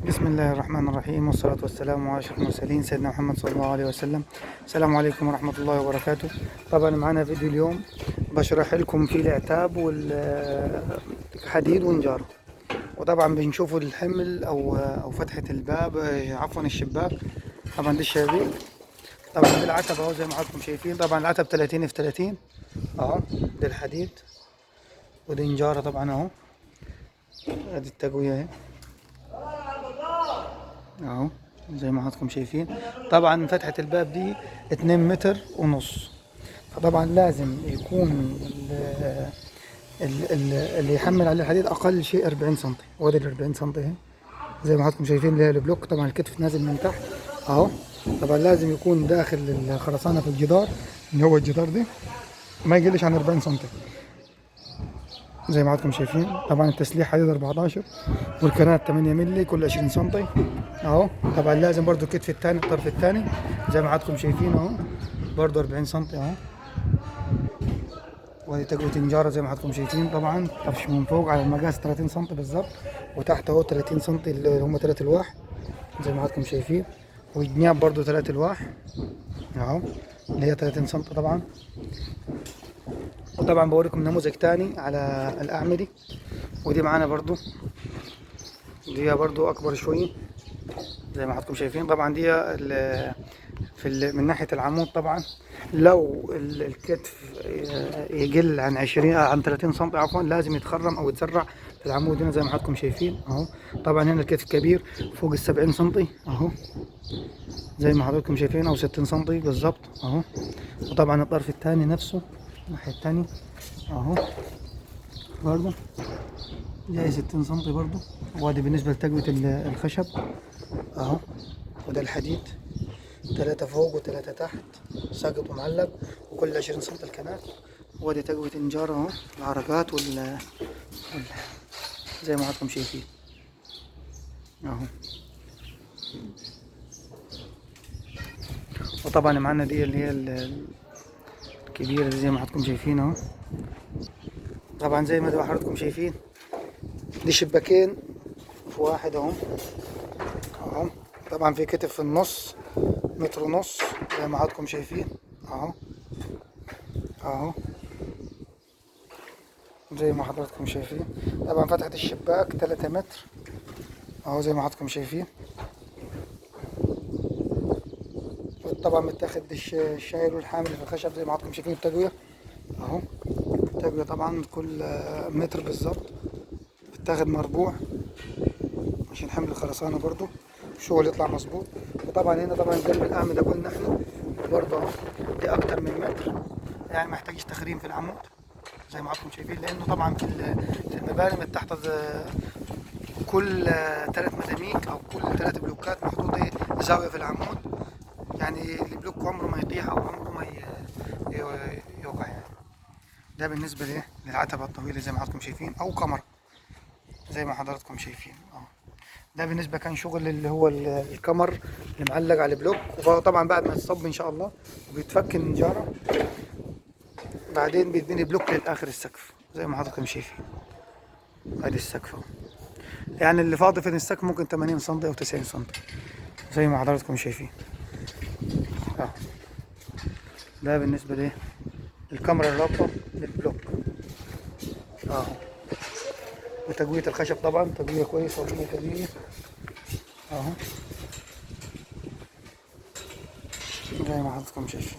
بسم الله الرحمن الرحيم، والصلاة والسلام على أشرف المرسلين سيدنا محمد صلى الله عليه وسلم. السلام عليكم ورحمة الله وبركاته. طبعا معنا فيديو اليوم بشرح لكم فيه العتاب والحديد ونجارة، وطبعا بنشوفوا الحمل أو فتحة الباب، عفوا الشباك. طبعا دي الشبابيك. طبعا دي العتب أهو زي ما حضراتكم شايفين. طبعا العتب 30 في 30 أهو. ده الحديد ودي نجارة طبعا أهو. ادي التقوية اهي اهو زي ما حضراتكم شايفين. طبعا فتحة الباب دي 2 متر ونص، فطبعا لازم يكون اللي يحمل عليه الحديد اقل شيء 40 سنتي. وادي ال 40 سنتي اهي زي ما حضراتكم شايفين، اللي هي البلوك. طبعا الكتف نازل من تحت اهو. طبعا لازم يكون داخل الخرسانة في الجدار، اللي هو الجدار ده ما يقلش عن 40 سنتي زي ما حضراتكم شايفين. طبعا التسليح حديد 14 والكنات 8 مللي كل 20 سنتي اهو. طبعا لازم برضو الكتف الثاني الطرف الثاني زي ما حضراتكم شايفين اهو، برضو 40 سنتي اهو. ودي تقوية نجارة زي ما حضراتكم شايفين. طبعا طفش من فوق على المقاس 30 سنتي بالظبط، وتحت اهو 30 سنتي اللي هم 3 الواح زي ما حضراتكم شايفين. والجناب برضو 3 الواح اهو، اللي هي 30 سنتي طبعا. وطبعا بوريكم نموذج تاني على الأعمدة، ودي معانا برضو، دي برضو أكبر شوية زي ما حضراتكم شايفين. طبعا دي من ناحية العمود. طبعا لو الكتف يقل عن 20 عن 30 سم عفوا، لازم يتخرم أو يتزرع في العمود هنا زي ما حضراتكم شايفين أهو. طبعا هنا الكتف كبير فوق 70 سم أهو زي ما حضراتكم شايفين، أو 60 سم بالظبط أهو. وطبعا الطرف الثاني نفسه الناحية الثانية اهو برضو جاي 60 سنتي برضو. وادي بالنسبة لتقوية الخشب اهو. وده الحديد 3 فوق و3 تحت ساقط ومعلق، وكل 20 سنتي الكنات. وادي تقوية النجارة اهو، العرقات زي ما حضراتكم شايفين اهو. وطبعا معانا دي اللي هي الكبيرة دي زي ما حضراتكم شايفين اهو. طبعا زي ما حضراتكم شايفين دي شباكين في واحد اهو اهو. طبعا في كتف في النص 1.5 متر زي ما حضراتكم شايفين اهو اهو زي ما حضراتكم شايفين. طبعا فتحة الشباك 3 متر اهو زي ما حضراتكم شايفين. طبعا متاخد الشايل والحامل في الخشب زي ما حضراتكم شايفين. التقوية اهو، التقوية طبعا كل متر بالظبط بتاخد مربوع عشان حمل الخرسانة برضو الشغل يطلع مظبوط. وطبعا هنا طبعا جنب الأعمدة قلنا احنا برضو اهو دي أكتر من متر، يعني محتاجش تخريم في العمود زي ما حضراتكم شايفين، لأنه طبعا في المباني بتحت كل 3 مداميك أو كل 3 بلوكات محطوط زاوية في العمود، يعني البلوك عمره ما يطيح أو عمره ما يوقع يعني. ده بالنسبة للعتبة الطويلة زي ما حضراتكم شايفين، أو كاميرا زي ما حضراتكم شايفين اهو. ده بالنسبه كان شغل اللي هو الكمر اللي معلق على البلوك. وطبعا بعد ما يتصب ان شاء الله وبيتفك النجاره، بعدين بيتبني بلوك للاخر السقف زي ما حضراتكم شايفين. ادي السقف اهو، يعني اللي فاضي في السقف ممكن 80 سم او 90 سم زي ما حضراتكم شايفين اهو. ده بالنسبه للكاميرا الرابطه للبلوك اهو. وتقوية الخشب طبعا تقوية كويسة وقوية كبيرة اهو زي ما حضراتكم شايفين.